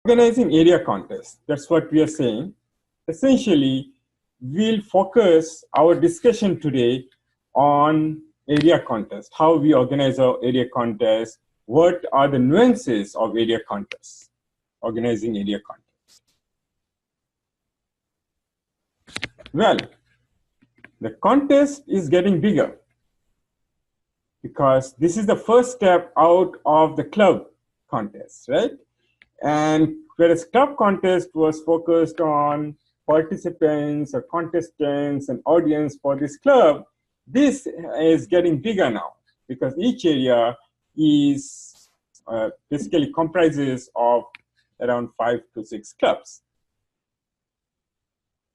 Organizing area contest, that's what we are saying. Essentially, we'll focus our discussion today on area contest, how we organize our area contest, what are the nuances of area contests, organizing area contest. Well, the contest is getting bigger because this is the first step out of the club contest, right? And whereas club contest was focused on participants or contestants and audience for this club, this is getting bigger now because each area is basically comprises of around 5 to 6 clubs.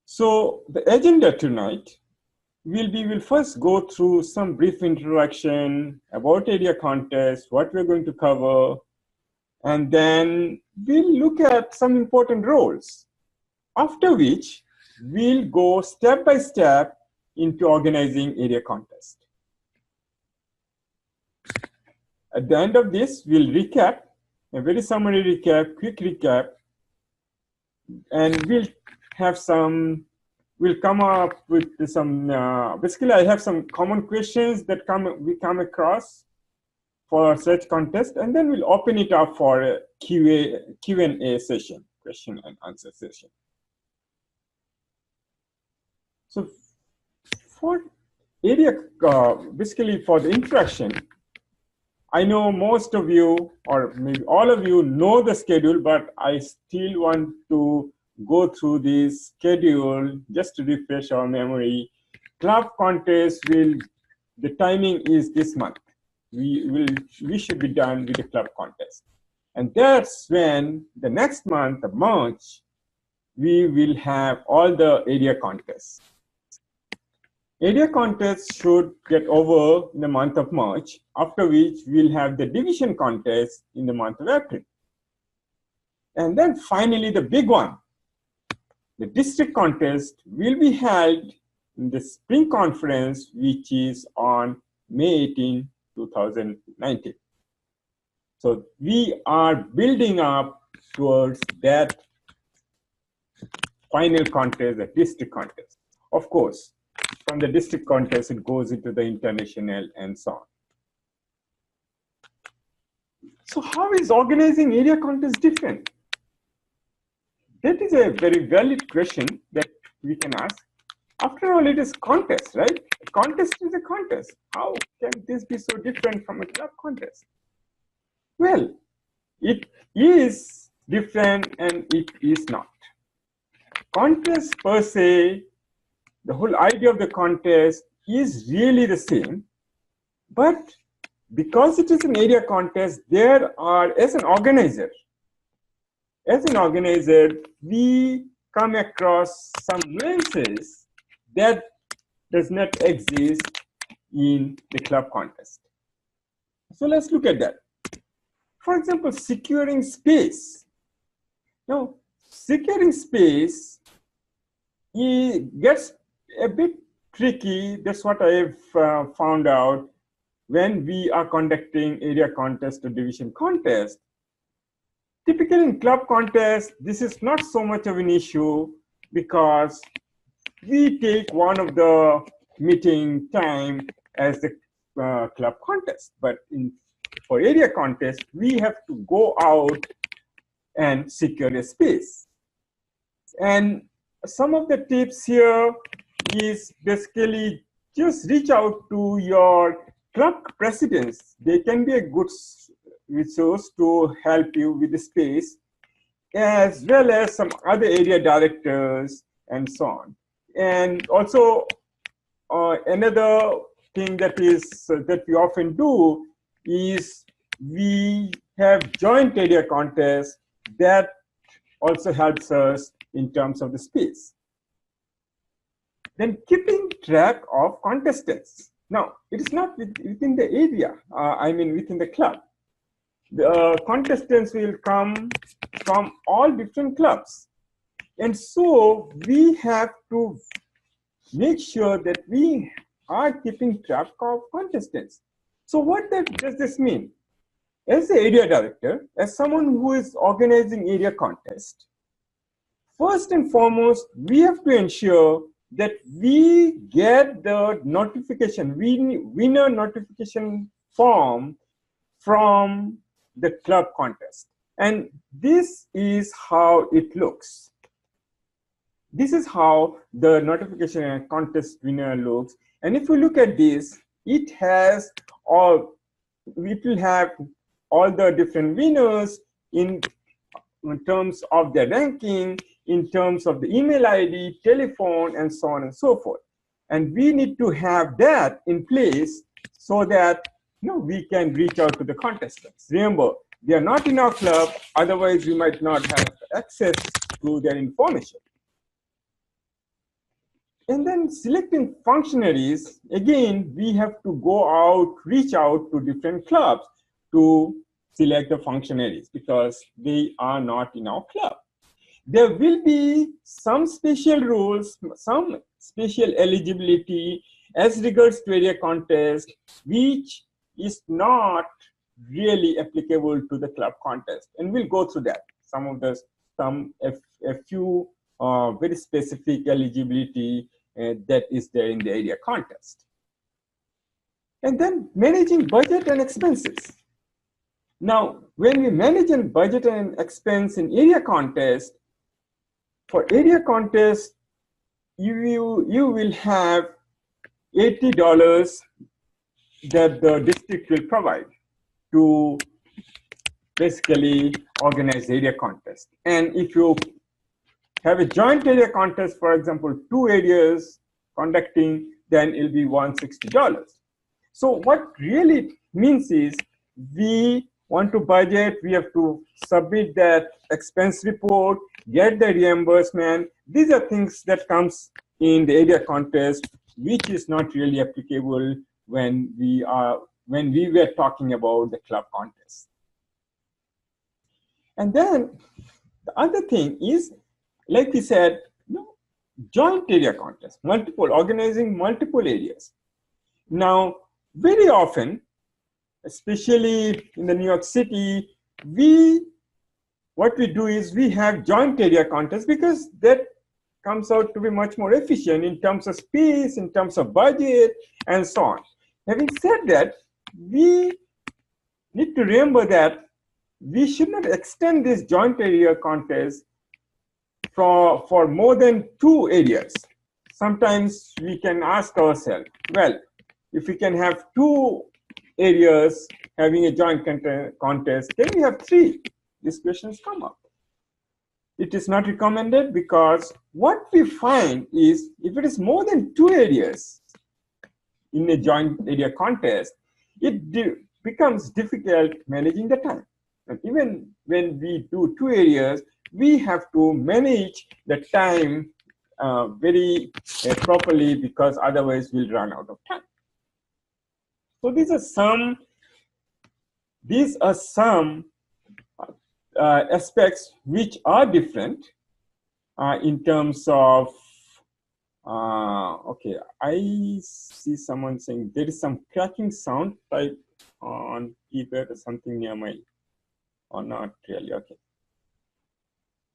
So the agenda tonight we'll first go through some brief introduction about area contest, what we're going to cover, and then we'll look at some important roles, after which we'll go step by step into organizing area contest. At the end of this, we'll recap, a very summary recap, quick recap, and we'll come up with some, basically I have some common questions that we come across for such contest, and then we'll open it up for a Q&A session, question and answer session. So for area, basically for the introduction, I know most of you, or maybe all of you know the schedule, but I still want to go through this schedule just to refresh our memory. Club contest the timing is this month. We should be done with the club contest. And that's when the next month of March, we will have all the area contests. Area contests should get over in the month of March, after which we'll have the division contest in the month of April. And then finally, the big one, the district contest will be held in the spring conference, which is on May 18, 2019. So we are building up towards that final contest, the district contest. Of course, from the district contest, it goes into the international and so on. So how is organizing area contest different? That is a very valid question that we can ask. After all, it is contest, right? A contest is a contest. How can this be so different from a club contest? Well, it is different and it is not. Contest per se, the whole idea of the contest is really the same, but because it is an area contest, there are, as an organizer, we come across some nuances that does not exist in the club contest. So let's look at that. For example, securing space. Now, securing space gets a bit tricky. That's what I've found out when we are conducting area contest or division contest. Typically in club contest, this is not so much of an issue because we take one of the meeting time as the club contest. But for area contest, we have to go out and secure a space. And some of the tips here is basically just reach out to your club presidents. They can be a good resource to help you with the space, as well as some other area directors and so on. And also another thing that we often do is we have joint area contests that also helps us in terms of the space. Then keeping track of contestants. Now, it is not within the area, within the club. The contestants will come from all different clubs. And so we have to make sure that we are keeping track of contestants. So what does this mean? As the area director, as someone who is organizing area contest, first and foremost, we have to ensure that we get the notification, winner notification form from the club contest. And this is how it looks. This is how the notification and contest winner looks. And if you look at this, it will have all the different winners in terms of their ranking, in terms of the email ID, telephone, and so on and so forth. And we need to have that in place so that we can reach out to the contestants. Remember, they are not in our club, otherwise we might not have access to their information. And then selecting functionaries, again, we have to go out, reach out to different clubs to select the functionaries because they are not in our club. There will be some special rules, some special eligibility as regards to area contest, which is not really applicable to the club contest. And we'll go through that. A few very specific eligibility that is there in the area contest. And then managing budget and expenses. Now, when we manage a budget and expense in area contest, for area contest, you will have $80 that the district will provide to basically organize area contest. And if you have a joint area contest, for example, 2 areas conducting, then it'll be $160. So what really means is we want to budget, we have to submit that expense report, get the reimbursement. These are things that comes in the area contest, which is not really applicable when we were talking about the club contest. And then the other thing is, like we said, joint area contest, organizing multiple areas. Now, very often, especially in the New York City, what we do is we have joint area contests because that comes out to be much more efficient in terms of space, in terms of budget, and so on. Having said that, we need to remember that we should not extend this joint area contest for more than 2 areas. Sometimes we can ask ourselves, well, if we can have 2 areas having a joint contest, can we have 3? These questions come up. It is not recommended because what we find is if it is more than 2 areas in a joint area contest, it becomes difficult managing the time. And even when we do 2 areas, we have to manage the time very properly because otherwise we'll run out of time. So these are some aspects which are different in terms of, okay, I see someone saying there is some cracking sound type on keypad or something near my, or not really, okay.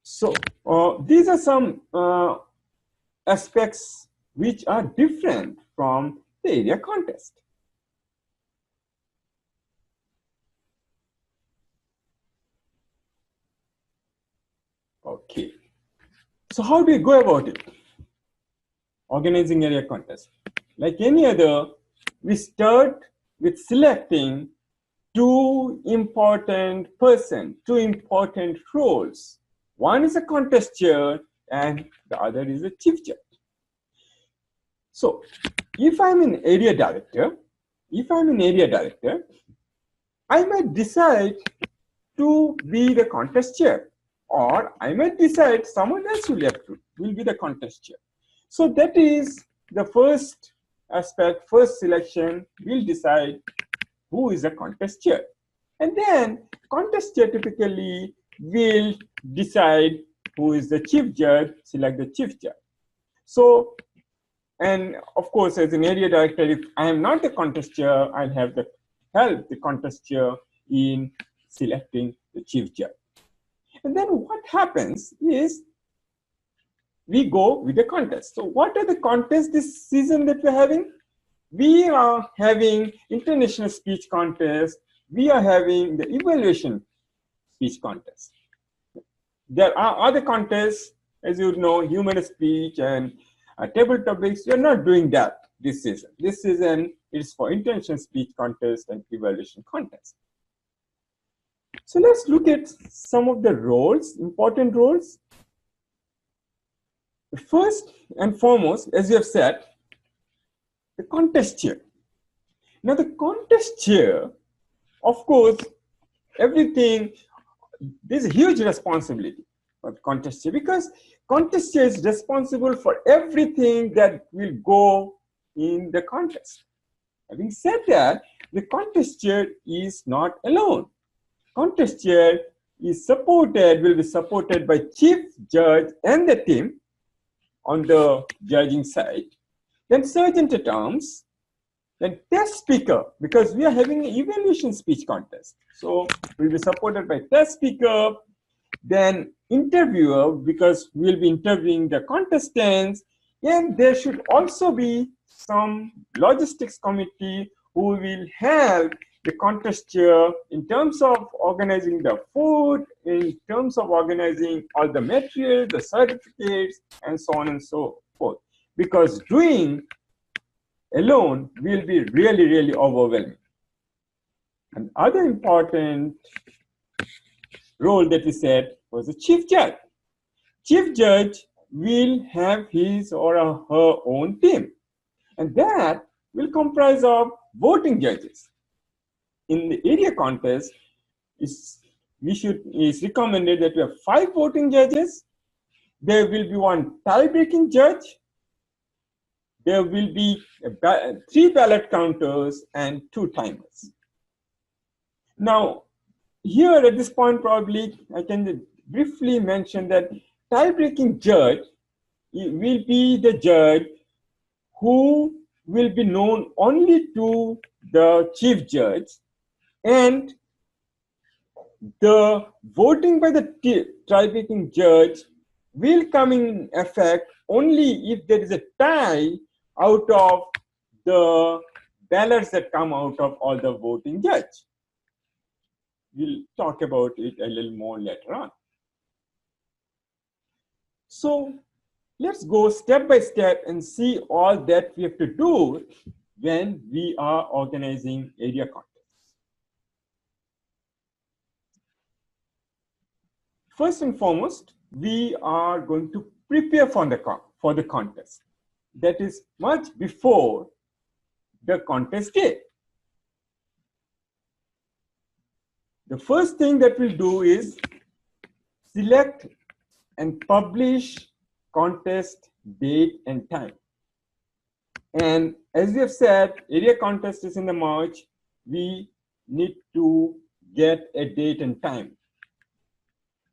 So these are some aspects which are different from the area contest. Okay, so how do we go about it? Organizing area contest. Like any other, we start with selecting 2 important persons, 2 important roles. One is a contest chair and the other is a chief judge. So if I'm an area director, I might decide to be the contest chair, or I might decide someone else will be the contest chair. So that is the first aspect, first selection. We'll decide who is a contest chair. And then contest chair typically will decide who is the chief judge, select the chief judge. So, and of course, as an area director, if I am not the contest chair, I'll have the help the contest chair in selecting the chief judge. And then what happens is we go with the contest. So what are the contests this season that we're having? We are having international speech contest. We are having the evaluation speech contest. There are other contests, as you know, human speech and table topics. We are not doing that this season. This season is for international speech contest and evaluation contest. So let's look at some of the roles, important roles. First and foremost, as you have said, the contest chair. Now the contest chair, of course, everything, there's a huge responsibility for the contest chair, because contest chair is responsible for everything that will go in the contest. Having said that, the contest chair is not alone. Contest chair is supported, will be supported by chief judge and the team on the judging side, then sergeant at arms, then test speaker, because we are having an evaluation speech contest. So we'll be supported by test speaker, then interviewer, because we'll be interviewing the contestants, and there should also be some logistics committee who will help the contest chair in terms of organizing the food, in terms of organizing all the material, the certificates, and so on and so forth. Because doing alone will be really, really overwhelming. Another important role that we said was the chief judge. Chief judge will have his or her own team, and that will comprise of voting judges. In the area contest, it's recommended that we have 5 voting judges. There will be 1 tie-breaking judge. There will be 3 ballot counters and 2 timers. Now, here at this point, probably I can briefly mention that tie-breaking judge will be the judge who will be known only to the chief judge, and the voting by the tie-breaking judge will come in effect only if there is a tie out of the ballots that come out of all the voting judge. We'll talk about it a little more later on. So let's go step by step and see all that we have to do when we are organizing area contests. First and foremost, we are going to prepare for the contest. That is much before the contest day. The first thing that we'll do is select and publish contest date and time. And as we have said, area contest is in the March. We need to get a date and time.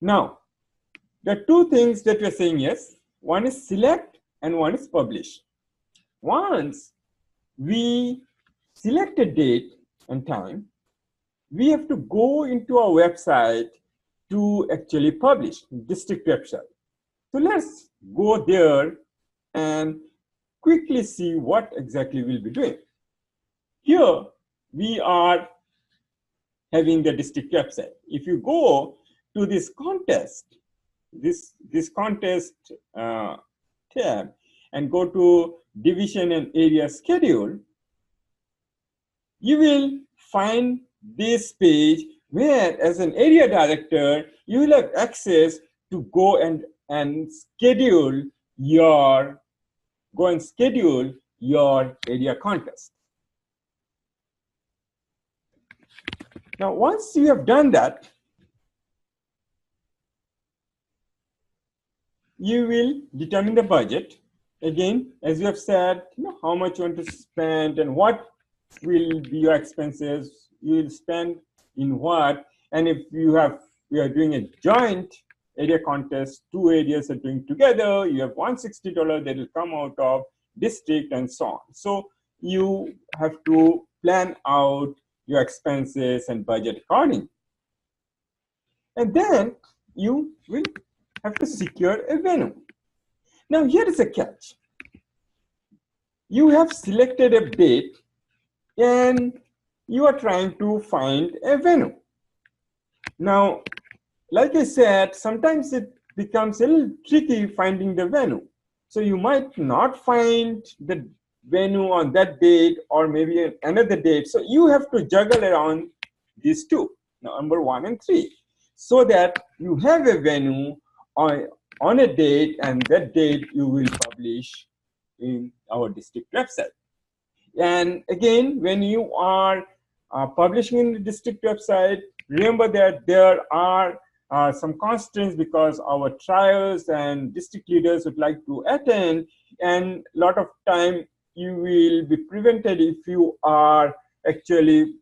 Now, there are 2 things that we're saying yes. One is select and one is publish. Once we select a date and time, we have to go into our website to actually publish, district website. So let's go there and quickly see what exactly we'll be doing. Here we are having the district website. If you go to this contest, this contest tab, and go to division and area schedule, you will find this page where, as an area director, you will have access to go and schedule your area contest. Now, once you have done that, you will determine the budget. Again, as you have said, how much you want to spend and what will be your expenses. You will spend in what, and if we are doing a joint area contest, 2 areas are doing together, you have $160 that will come out of district and so on. So you have to plan out your expenses and budget accordingly. And then you will have to secure a venue. Now here is a catch. You have selected a date and you are trying to find a venue. Now, like I said, sometimes it becomes a little tricky finding the venue. So you might not find the venue on that date or maybe another date. So you have to juggle around these two, number 1 and 3, so that you have a venue on a date, and that date you will publish in our district website. And again, when you are publishing in the district website, remember that there are some constraints because our trials and district leaders would like to attend, and a lot of time you will be prevented if you are actually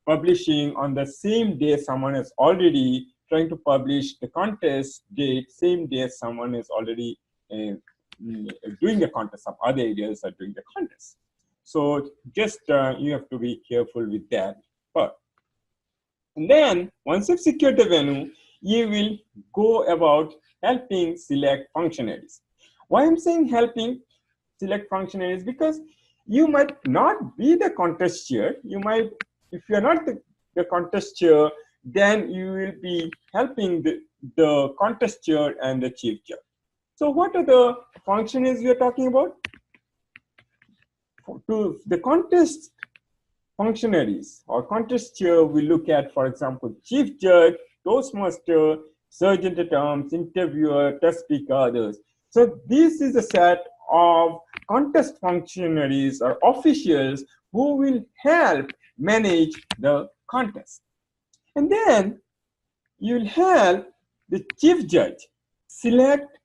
publishing on the same day someone is already trying to publish the contest date, same day someone is already doing the contest, some other areas are doing the contest. So just you have to be careful with that part. And then once you've secured the venue, you will go about helping select functionaries. Why I'm saying helping select functionaries? Because you might not be the contest chair. You might, if you're not the contest chair, then you will be helping the contest chair and the chief chair. So what are the functionaries we are talking about? To the contest functionaries or contest chair, we look at, for example, chief judge, Toastmaster, sergeant at arms, interviewer, test speaker, others. So this is a set of contest functionaries or officials who will help manage the contest. And then you'll help the chief judge select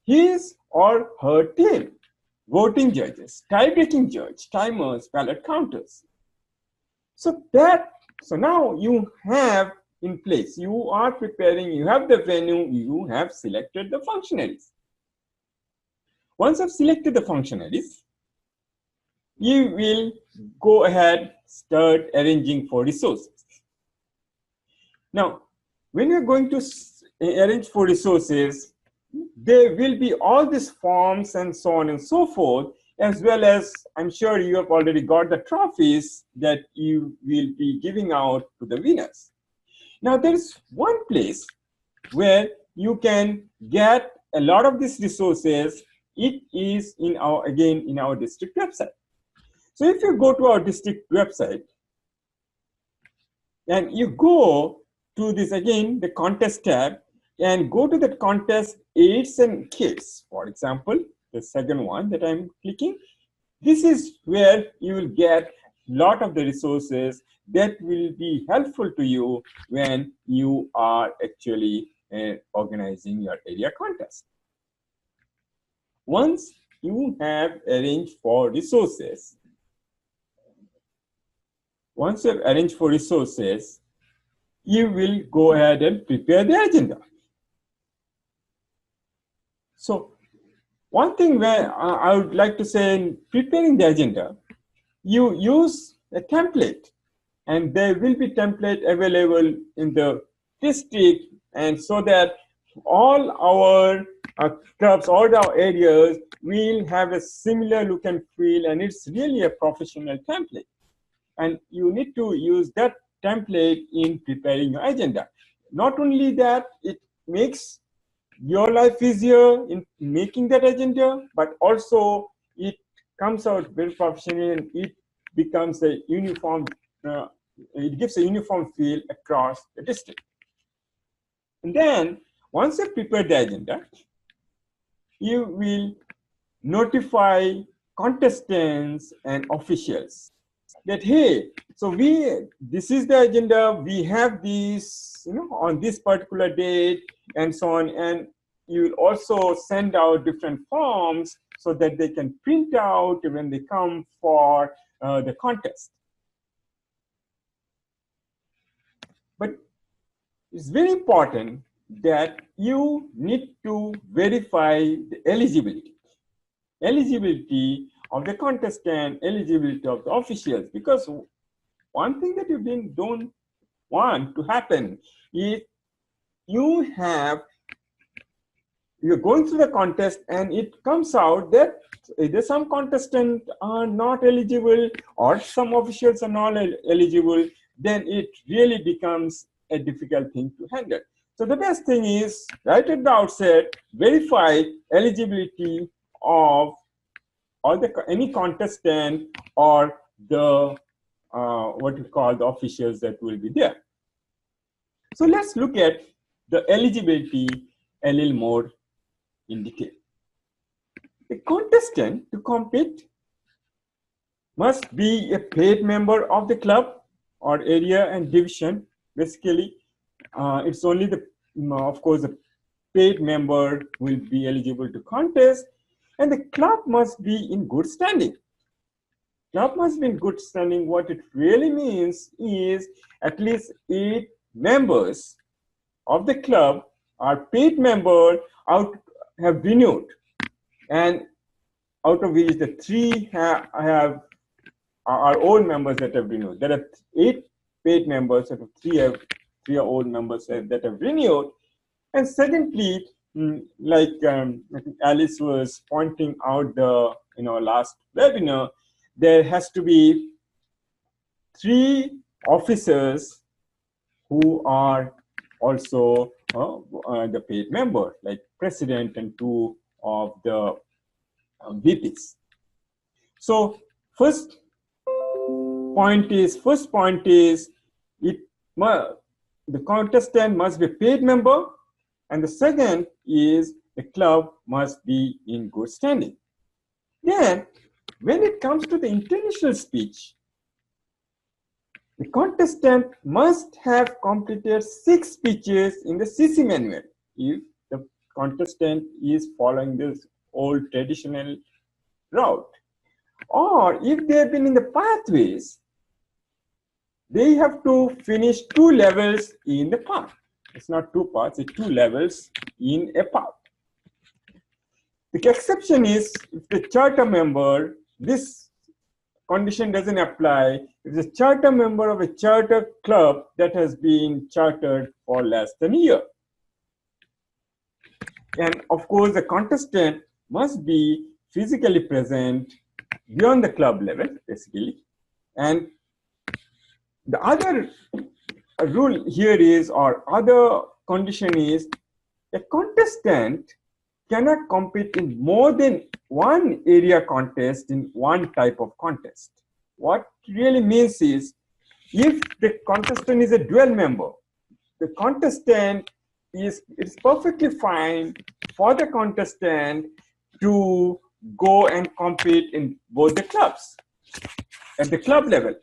his or her team, voting judges, tie-breaking judge, timers, ballot counters. So now you have in place, you are preparing, you have the venue, you have selected the functionaries. Once I've selected the functionaries, you will go ahead, start arranging for resources. Now, when you're going to arrange for resources, there will be all these forms and so on and so forth, as well as I'm sure you have already got the trophies that you will be giving out to the winners. Now, there's one place where you can get a lot of these resources. It is in our district website. So if you go to our district website and you go to this, again, the contest tab, and go to the contest aids and kits, for example, the second one that I'm clicking. This is where you will get a lot of the resources that will be helpful to you when you are actually organizing your area contest. Once you have arranged for resources, you will go ahead and prepare the agenda. So one thing where I would like to say in preparing the agenda, you use a template, and there will be template available in the district, and so that all our clubs, all our areas will have a similar look and feel, and it's really a professional template. And you need to use that template in preparing your agenda. Not only that, it makes your life easier in making that agenda, but also it comes out very professional, and it becomes a uniform, it gives a uniform feel across the district. And then once you prepare the agenda, you will notify contestants and officials that, hey, so this is the agenda, we have this, on this particular date, and so on. And you will also send out different forms so that they can print out when they come for the contest. But it's very important that you need to verify the eligibility of the contestant, eligibility of the officials, because one thing that you don't want to happen is you're going through the contest and it comes out that either some contestants are not eligible or some officials are not eligible, then it really becomes a difficult thing to handle. So the best thing is, right at the outset, verify eligibility of any contestant or the what you call the officials that will be there. So let's look at the eligibility a little more in detail. A contestant to compete must be a paid member of the club or area and division. Basically, it's only the, of course, the paid member will be eligible to contest, and the club must be in good standing. Club must be in good standing. What it really means is at least 8 members of the club are paid member have renewed, and out of which the 3 are old members that have renewed. There are 8 paid members, out of 3 are old members that have renewed. And secondly, like I think Alice was pointing out the last webinar, there has to be 3 officers who are also the paid member, like president and 2 of the VPs. So first point is the contestant must be a paid member, and the second is the club must be in good standing. Then when it comes to the international speech, the contestant must have completed 6 speeches in the CC manual if the contestant is following this old traditional route. Or if they have been in the pathways, they have to finish 2 levels in the path. It's not 2 parts, it's 2 levels in a path. The exception is if the charter member, this condition doesn't apply if the charter member of a charter club that has been chartered for less than a year. And of course, the contestant must be physically present beyond the club level, basically. And the other rule here is, or other condition is, a contestant cannot compete in more than 1 area contest in 1 type of contest. What really means is, if the contestant is a dual member, the contestant it's perfectly fine for the contestant to go and compete in both the clubs at the club level.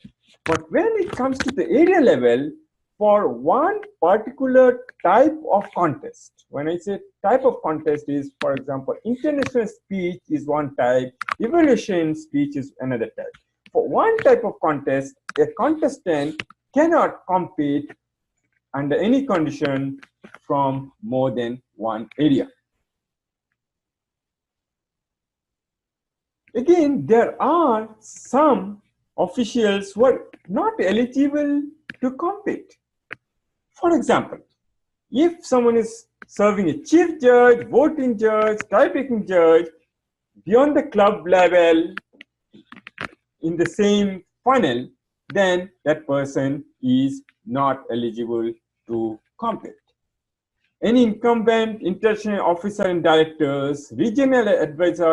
But when it comes to the area level, for 1 particular type of contest, when I say type of contest is, for example, international speech is 1 type, evaluation speech is another type. For 1 type of contest, a contestant cannot compete under any condition from more than 1 area. Again, there are some officials who are not eligible to compete. For example, if someone is serving a chief judge, voting judge, tie-breaking judge beyond the club level in the same funnel, then that person is not eligible to compete. Any incumbent international officer and directors, regional advisor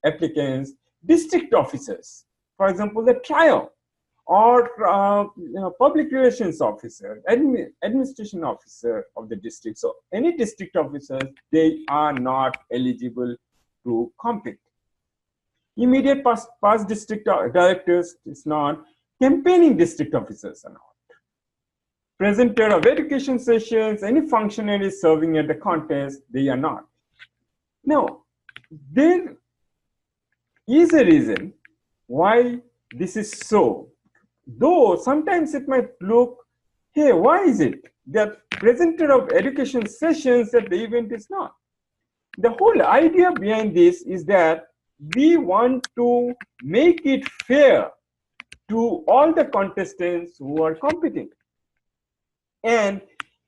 applicants, district officers, for example, the trio, or public relations officer, administration officer of the district. So any district officers, they are not eligible to compete. Immediate past district directors is not. Campaigning district officers are not. Presenter of education sessions, any functionaries serving at the contest, they are not. Now, there is a reason why this is so. Though sometimes it might look, hey, why is it that presenter of education sessions at the event is not? The whole idea behind this is that we want to make it fair to all the contestants who are competing. And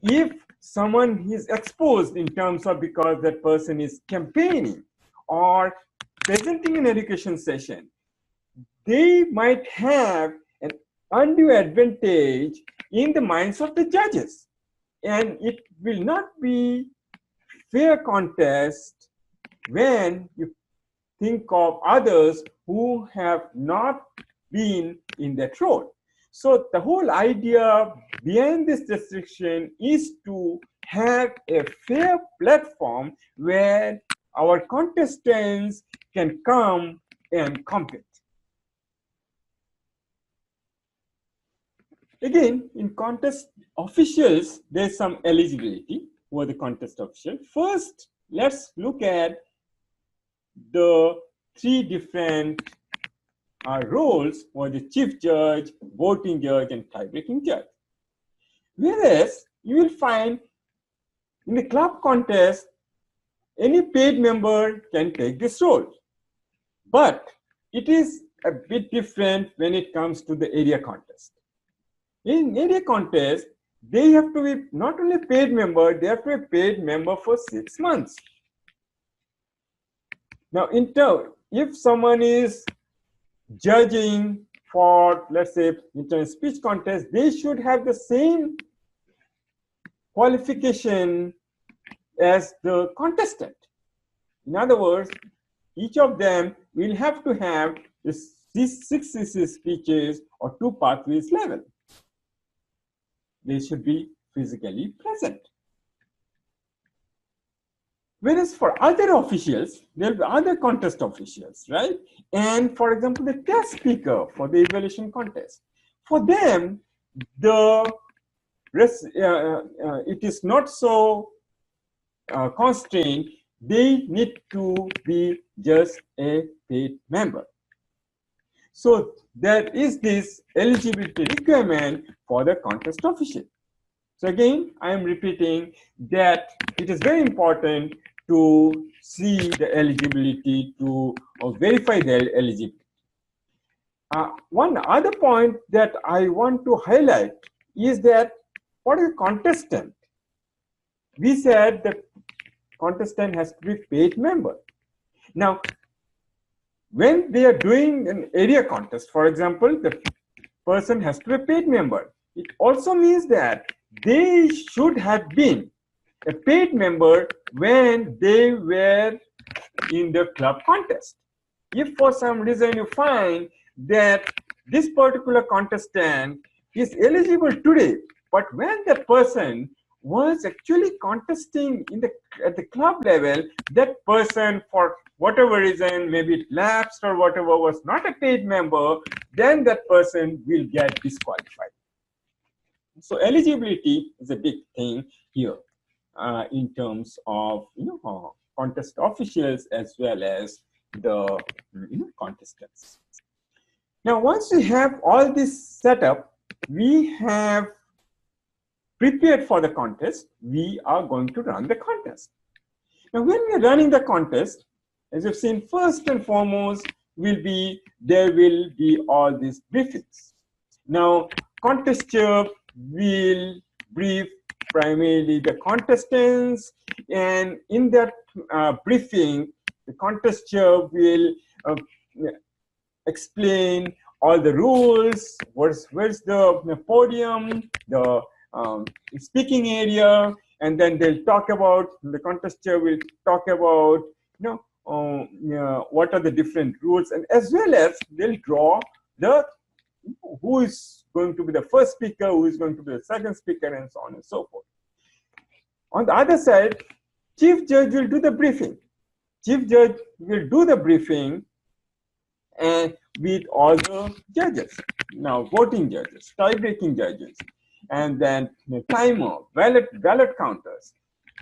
if someone is exposed in terms of because that person is campaigning or presenting an education session, they might have an undue advantage in the minds of the judges. And it will not be fair contest when you think of others who have not been in that role. So the whole idea behind this restriction is to have a fair platform where our contestants can come and compete. Again, in contest officials, there's some eligibility for the contest official. First, let's look at the three different roles for the chief judge, voting judge, and tie-breaking judge. Whereas you will find in the club contest, any paid member can take this role. But it is a bit different when it comes to the area contest. In area contest, they have to be not only paid member, they have to be paid member for 6 months. Now, if someone is judging for, let's say, internal speech contest, they should have the same qualification as the contestant. In other words, each of them will have to have these 6 speeches or 2 pathways level. They should be physically present. Whereas for other officials, there will be other contest officials, right? And for example, the test speaker for the evaluation contest. For them, it is not so constrained. They need to be just a paid member. So there is this eligibility requirement for the contest official. So again, I am repeating that it is very important to see the eligibility to verify the eligibility. One other point that I want to highlight is that for a contestant, we said that contestant has to be paid member. Now, when they are doing an area contest, for example, the person has to be a paid member. It also means that they should have been a paid member when they were in the club contest. If for some reason you find that this particular contestant is eligible today, but when that person was actually contesting at the club level, that person, for whatever reason, maybe it lapsed or whatever, was not a paid member, then that person will get disqualified. So eligibility is a big thing here in terms of contest officials as well as the contestants. Now, once we have all this set up, we have prepared for the contest. We are going to run the contest. Now, when we are running the contest, as you've seen, first and foremost there will be all these briefings. Now, contest chair will brief primarily the contestants, and in that briefing, the contest chair will explain all the rules, where's the podium, the speaking area, and then they'll talk about, the contest chair will talk about what are the different rules, and as well as they'll draw who is going to be the first speaker, who is going to be the second speaker, and so on and so forth. On the other side, chief judge will do the briefing. Chief judge will do the briefing and with all the judges. Now, voting judges, tie-breaking judges, and then the timer, ballot counters.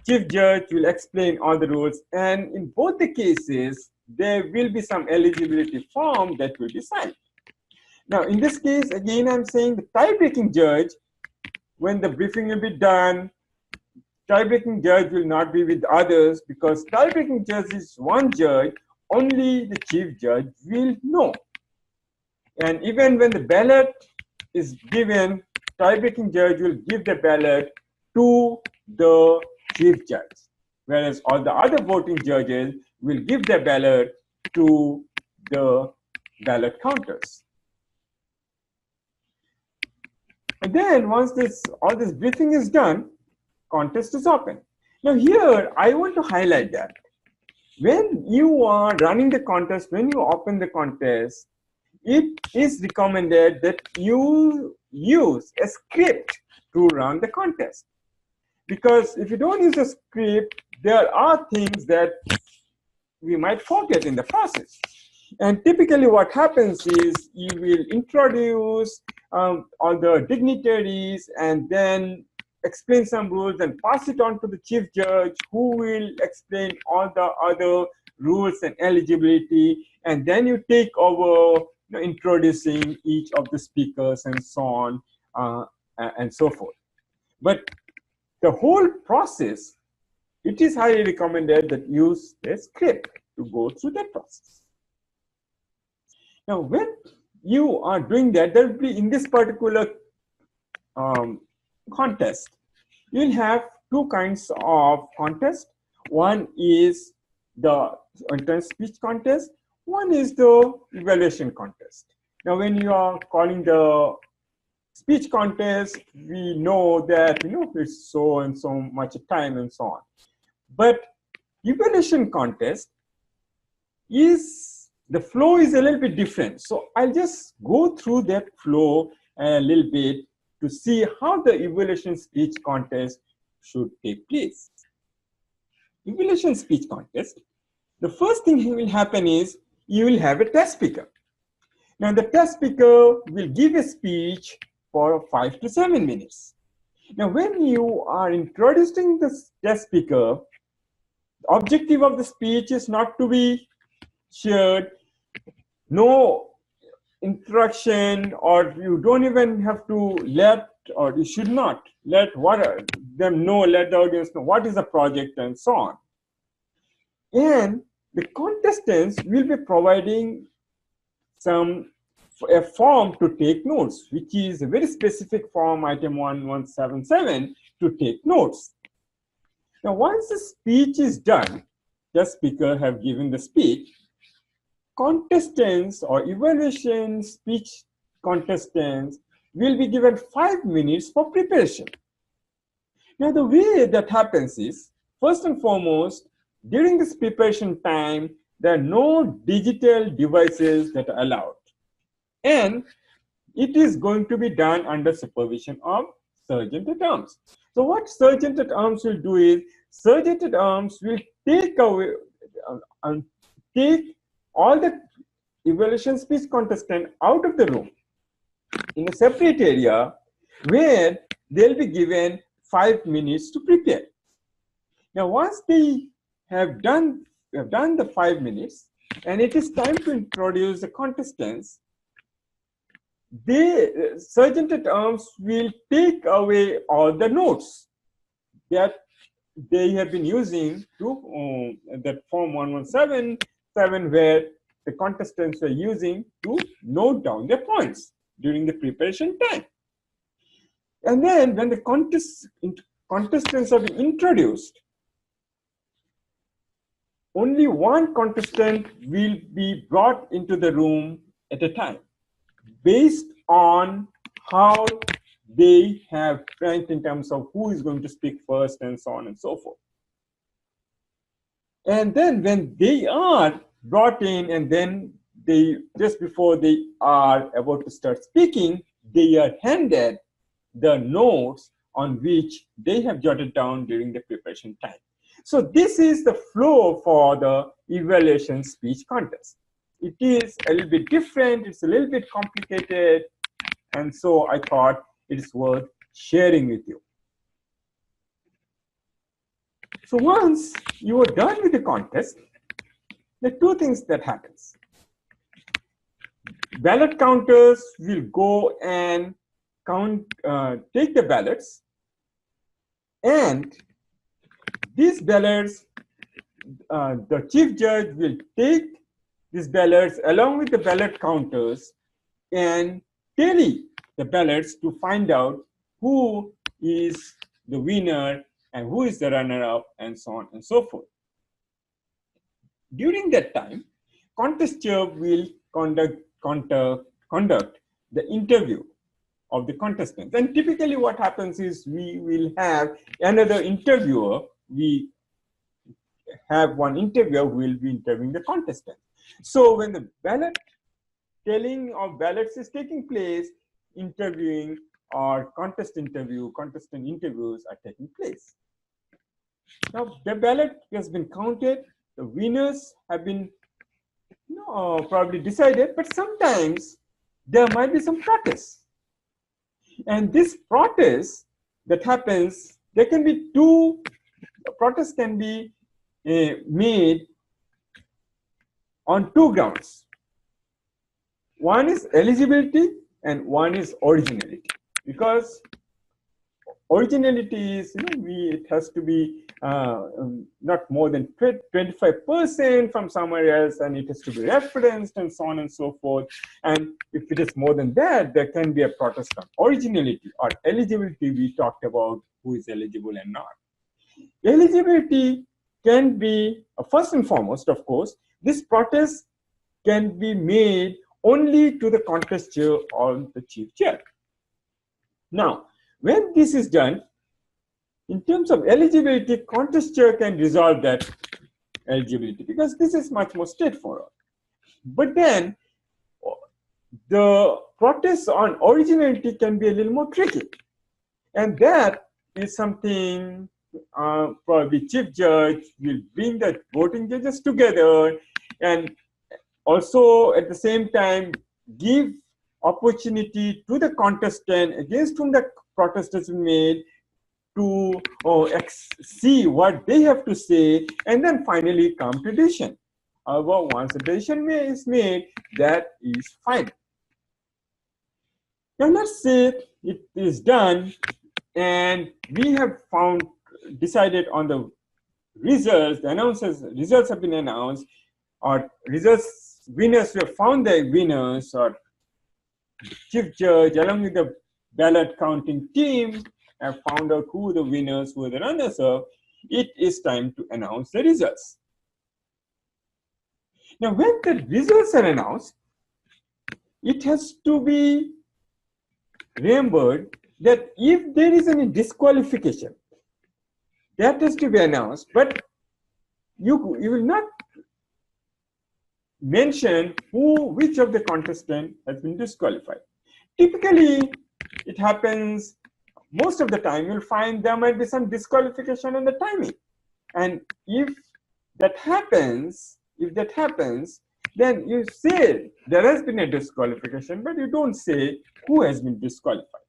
Chief judge will explain all the rules, and in both the cases, there will be some eligibility form that will be signed. Now, in this case, again, I'm saying the tie-breaking judge, when the briefing will be done, tie-breaking judge will not be with others, because tie-breaking judge is one judge, only the chief judge will know. And even when the ballot is given, tie-breaking judge will give the ballot to the chief judge, whereas all the other voting judges will give the ballot to the ballot counters. And then once all this briefing is done, contest is open. Now here, I want to highlight that when you are running the contest, when you open the contest, it is recommended that you use a script to run the contest. Because if you don't use a script, there are things that we might forget in the process. And typically what happens is you will introduce all the dignitaries and then explain some rules and pass it on to the chief judge, who will explain all the other rules and eligibility. And then you take over introducing each of the speakers and so on and so forth. But the whole process, it is highly recommended that you use a script to go through that process. Now, when you are doing that, there will be in this particular contest, you'll have two kinds of contest. One is the entrance speech contest. One is the evaluation contest. Now, when you are calling the speech contest, we know that it's so and so much time and so on. But evaluation contest the flow is a little bit different. So I'll just go through that flow a little bit to see how the evaluation speech contest should take place. Evaluation speech contest, the first thing that will happen is you will have a test speaker. Now the test speaker will give a speech for 5 to 7 minutes. Now when you are introducing the test speaker, the objective of the speech is not to be shared, no instruction, or you don't even have to let, or you should not let them know, let the audience know what is the project and so on. And the contestants will be providing a form to take notes, which is a very specific form, item 1177, to take notes. Now, once the speech is done, the speaker have given the speech, contestants or evaluation speech contestants will be given 5 minutes for preparation. Now, the way that happens is, first and foremost, during this preparation time, there are no digital devices that are allowed. And it is going to be done under supervision of Sergeant at Arms. So what Sergeant at Arms will do is, Sergeant at Arms will take away take all the evaluation speech contestant out of the room in a separate area where they'll be given 5 minutes to prepare. Now, once they have done the 5 minutes and it is time to introduce the contestants, Sergeant at Arms will take away all the notes that they have been using to that form 1177, where the contestants were using to note down their points during the preparation time. And then when the contestants are being introduced, only one contestant will be brought into the room at a time, based on how they have ranked in terms of who is going to speak first and so on and so forth. And then when they are brought in, and then just before they are about to start speaking, they are handed the notes on which they have jotted down during the preparation time. So this is the flow for the evaluation speech contest. It is a little bit different, it's a little bit complicated, and so I thought it is worth sharing with you. So once you are done with the contest, there are two things that happens. Ballot counters will go and take the ballots, and these ballots, the chief judge will take these ballots along with the ballot counters and tally the ballots to find out who is the winner and who is the runner-up, and so on and so forth. During that time, contest chair will conduct the interview of the contestants. And typically what happens is we will have another interviewer. We have one interviewer who will be interviewing the contestant. So when the ballot telling of ballots is taking place, interviewing or contestant interviews are taking place. Now the ballot has been counted, the winners have been probably decided, but sometimes there might be some protests. And this protest that happens, there can be two protests can be made on two grounds. One is eligibility and one is originality. Because originality is, it has to be not more than 25% from somewhere else, and it has to be referenced and so on and so forth. And if it is more than that, there can be a protest on originality or eligibility. We talked about who is eligible and not. Eligibility can be, first and foremost, of course, this protest can be made only to the contest chair or the chief chair. Now, when this is done, in terms of eligibility, contest chair can resolve that eligibility because this is much more straightforward. But then the protest on originality can be a little more tricky. And that is something probably chief judge will bring the voting judges together and also at the same time give opportunity to the contestant against whom the protest has been made to see what they have to say and then finally come to decision. However, once a decision is made, that is final. Now let's say it is done and we have decided on the results, results have been announced, or winners, we have found the winners, or chief judge along with the ballot counting team have found out who the winners, who the runners are. It is time to announce the results. Now, when the results are announced, it has to be remembered that if there is any disqualification, that has to be announced, but you will not mention which of the contestant has been disqualified. Typically, it happens most of the time. You'll find there might be some disqualification in the timing, and if that happens, then you say there has been a disqualification, but you don't say who has been disqualified.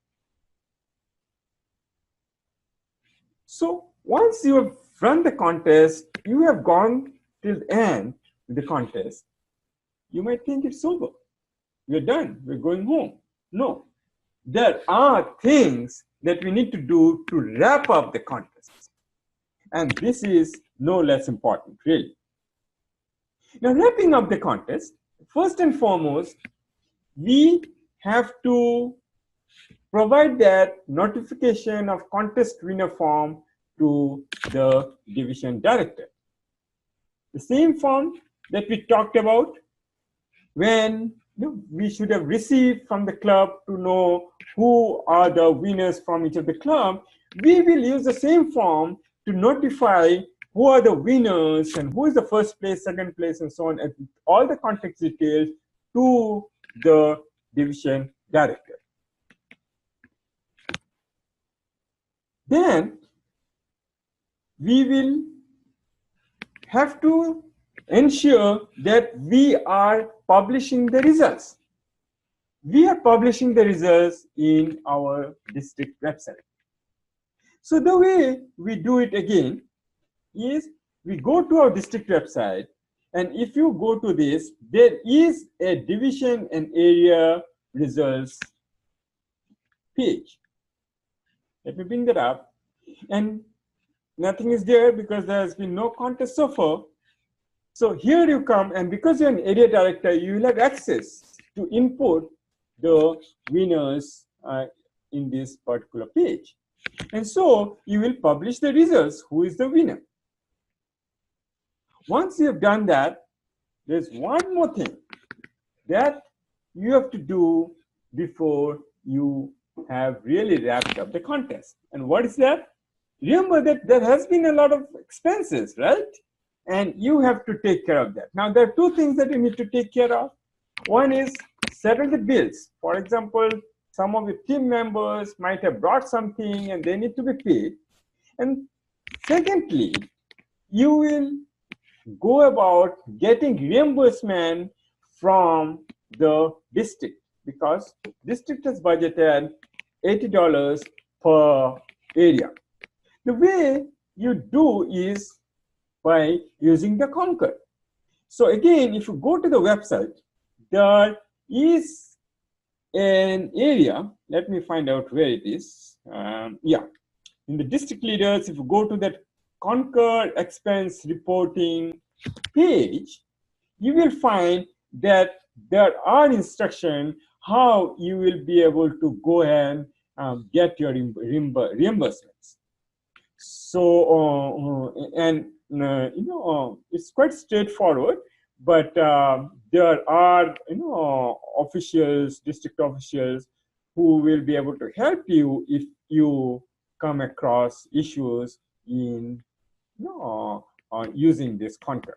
So once you have run the contest, you have gone till the end of the contest, you might think it's over. We're done. We're going home. No. There are things that we need to do to wrap up the contest. And this is no less important, really. Now, wrapping up the contest, first and foremost, we have to provide that notification of contest winner form to the division director. The same form that we talked about when we should have received from the club to know who are the winners from each of the club, we will use the same form to notify who are the winners and who is the first place, second place, and so on, and all the context details to the division director. Then we will have to ensure that we are publishing the results. We are publishing the results in our district website. So the way we do it again is we go to our district website, and if you go to this, there is a division and area results page. Let me bring that up. And nothing is there because there has been no contest so far. So here you come, and because you're an area director, you will have access to input the winners in this particular page. And so you will publish the results, who is the winner. Once you have done that, there's one more thing that you have to do before you have really wrapped up the contest. And what is that? Remember that there has been a lot of expenses, right? And you have to take care of that. Now, there are two things that you need to take care of. One is settle the bills. For example, some of the team members might have brought something and they need to be paid. And secondly, you will go about getting reimbursement from the district, because district has budgeted $80 per area. The way you do is by using the Concord. So again, if you go to the website, there is an area, let me find out where it is. Yeah, in the district leaders, if you go to that Concord expense reporting page, you will find that there are instructions how you will be able to go and get your reimbursements. So, it's quite straightforward, but there are, officials, district officials, who will be able to help you if you come across issues in, using this Concord.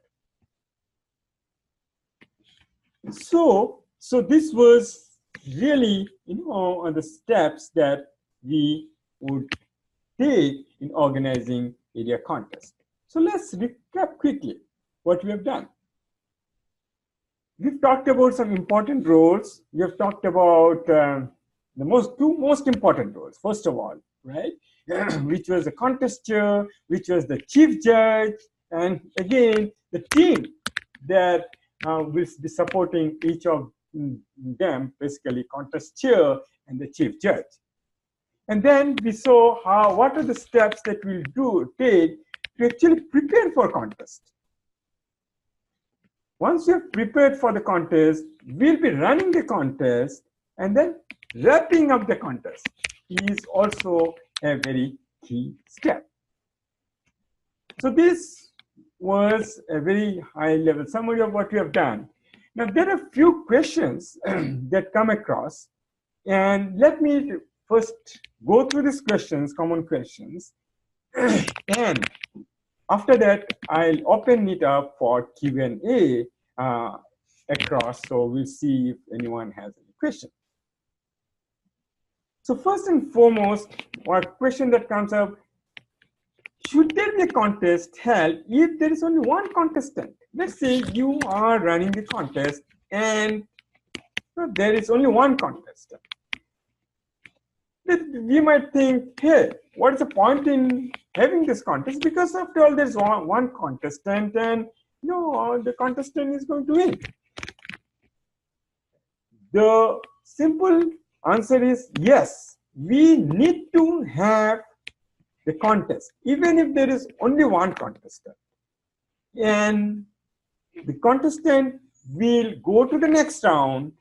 So this was really, the steps that we would take in organizing area contest. So let's recap quickly what we have done. We've talked about some important roles. We have talked about the two most important roles, first of all, right? Which was the contest chair, which was the chief judge, and again, the team that will be supporting each of them, basically contest chair and the chief judge. And then we saw what are the steps that we'll take to actually prepare for contest. Once you've prepared for the contest, we'll be running the contest, and then wrapping up the contest is also a very key step. So this was a very high-level summary of what we have done. Now, there are a few questions that come across, and let me first go through these questions, common questions, and after that, I'll open it up for Q&A across, so we'll see if anyone has any questions. So first and foremost, one question that comes up, should there be a contest held if there is only one contestant? Let's say you are running the contest and there is only one contestant. We might think, hey, what is the point in having this contest? Because after all, there's one contestant and the contestant is going to win. The simple answer is yes, we need to have the contest, even if there is only one contestant. And the contestant will go to the next round,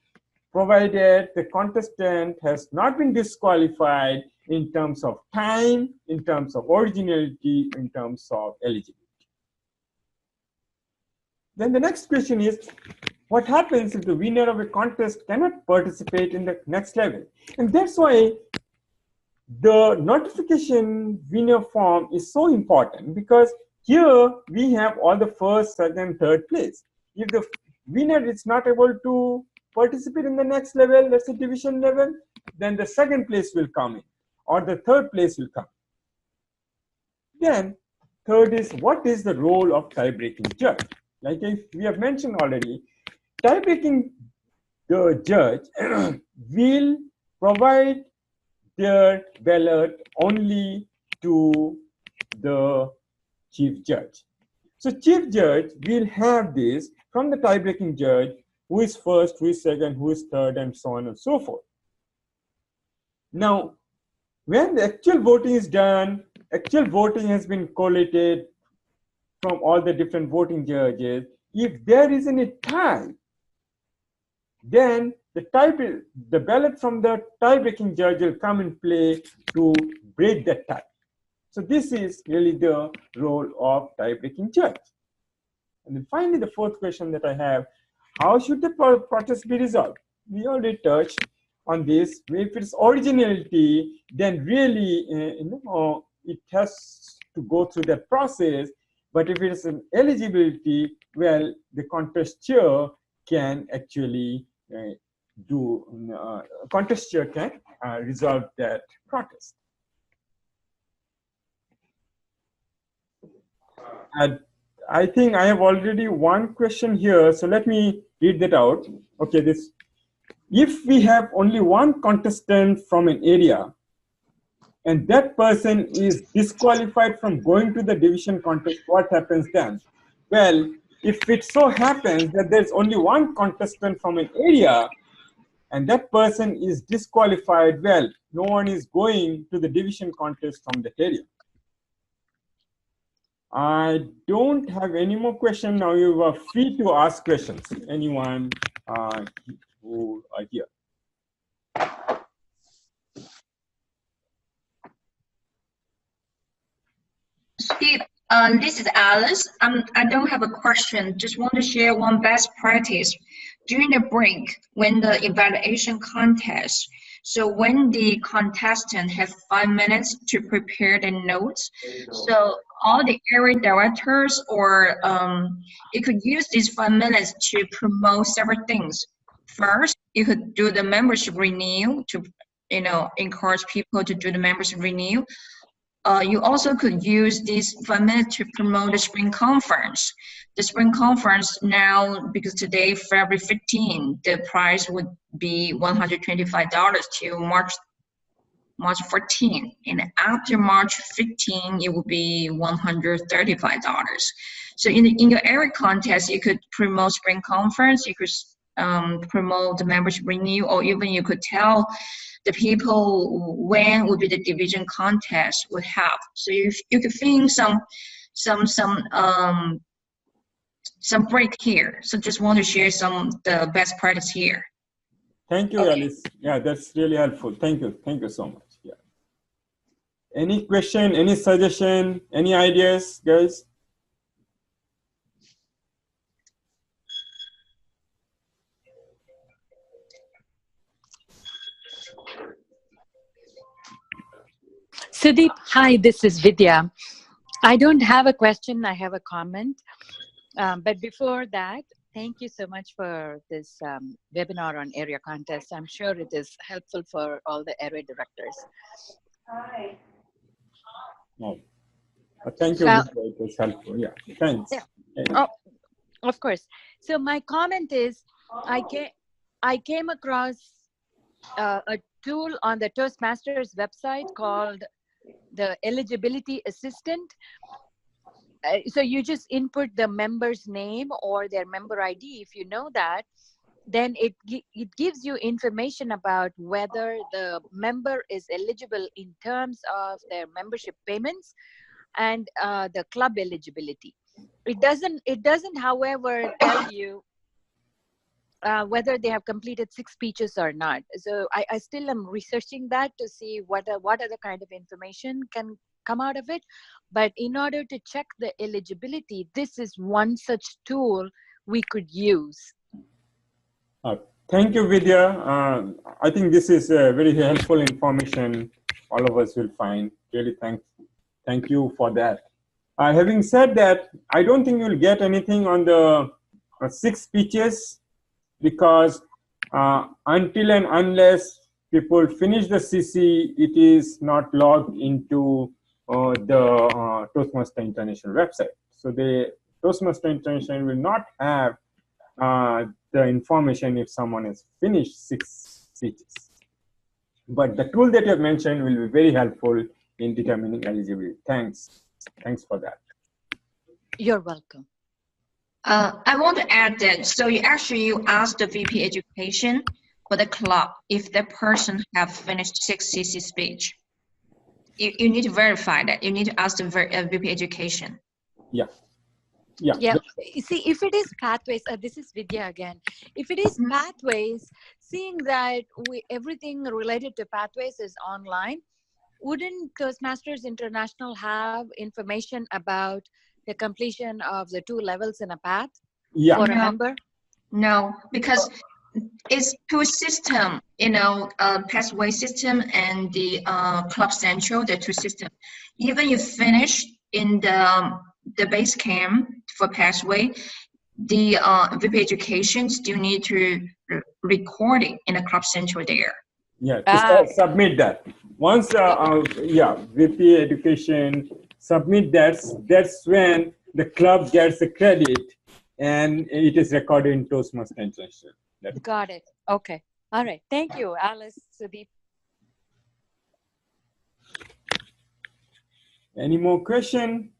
provided the contestant has not been disqualified in terms of time, in terms of originality, in terms of eligibility. Then the next question is, what happens if the winner of a contest cannot participate in the next level? And that's why the notification winner form is so important, because here we have all the first, second, third place. If the winner is not able to participate in the next level, let's say division level, then the second place will come in, or the third place will come. Then third is, what is the role of tie-breaking judge? Like we have mentioned already, tie-breaking the judge will provide their ballot only to the chief judge. So chief judge will have this from the tie-breaking judge, who is first, who is second, who is third, and so on and so forth. Now, when the actual voting is done, actual voting has been collated from all the different voting judges. If there is any tie, then the ballot from the tie-breaking judge will come in play to break that tie. So this is really the role of tie-breaking judge. And then finally, the fourth question that I have, how should the protest be resolved? We already touched on this. If it's originality, then really, it has to go through that process. But if it is an eligibility, well, the contest chair can actually contest chair can resolve that protest. And I think I have already one question here, so let me read that out. Okay, this, if we have only one contestant from an area and that person is disqualified from going to the division contest, what happens then? Well, if it so happens that there's only one contestant from an area and that person is disqualified, well, no one is going to the division contest from that area. I don't have any more questions now. You are free to ask questions. Anyone who are here. Steve, this is Alice. I don't have a question. Just want to share one best practice during the break when the evaluation contest. So when the contestant have 5 minutes to prepare the notes, so all the area directors or you could use these 5 minutes to promote several things. First, you could do the membership renew to encourage people to do the membership renew. You also could use these 5 minutes to promote the spring conference. The spring conference now, because today, February 15, the price would be $125 till March 14. And after March 15, it will be $135. So in your area contest, you could promote spring conference, you could promote the membership renew, or even you could tell the people when would be the division contest would have. So you could think some break here. So just want to share the best practice here. Thank you, okay. Alice. Yeah, that's really helpful. Thank you. Thank you so much. Yeah. Any question, any suggestion, any ideas, guys? Sudeep, hi, this is Vidya. I don't have a question, I have a comment. But before that, thank you so much for this webinar on area contest. I'm sure it is helpful for all the area directors. Hi. Oh. Thank you, Vidya. It was helpful. Yeah, thanks. Yeah. Oh, of course. So my comment is, I came across a tool on the Toastmasters website called the Eligibility Assistant. So you just input the member's name or their member ID. If you know that, then it gives you information about whether the member is eligible in terms of their membership payments and the club eligibility. It doesn't, however, tell you whether they have completed 6 speeches or not. So I still am researching that to see what other kind of information can come out of it. But in order to check the eligibility, this is one such tool we could use. Thank you, Vidya. I think this is very helpful information all of us will find. Really thank you for that. Having said that, I don't think you'll get anything on the 6 speeches, because until and unless people finish the CC, it is not logged into the Toastmaster International website. So the Toastmaster International will not have the information if someone has finished 6 speeches. But the tool that you have mentioned will be very helpful in determining eligibility. Thanks for that. You're welcome. I want to add that, so you ask the VP Education for the club if the person have finished 6 CC speech. You need to verify that. You need to ask the VP Education. Yeah. Yeah. Yeah. You see, if it is pathways, this is Vidya again. If it is pathways, seeing that everything related to pathways is online, wouldn't Toastmasters International have information about the completion of the 2 levels in a path Yeah. for a No, member? no, because it's two system, pathway system and the Club Central, the two system. Even you finish in the base camp for pathway, the VP education still need to record it in the Club Central there. Yeah, to submit that. Once, yeah, VP education submit that, that's when the club gets the credit and it is recorded in Toastmasters International. Got it. Okay. All right. Thank you, Alice, Sudeep. Any more question?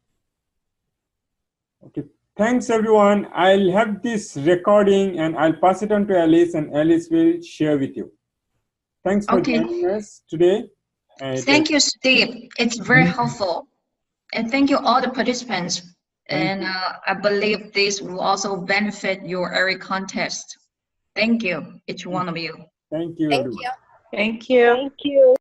Okay. Thanks, everyone. I'll have this recording and I'll pass it on to Alice, and Alice will share with you. Thanks for joining us today. Thank you, Steve. It's very helpful. And thank you all the participants. And I believe this will also benefit your area contest. Thank you, each one of you. Thank you, everyone. Thank you. Thank you.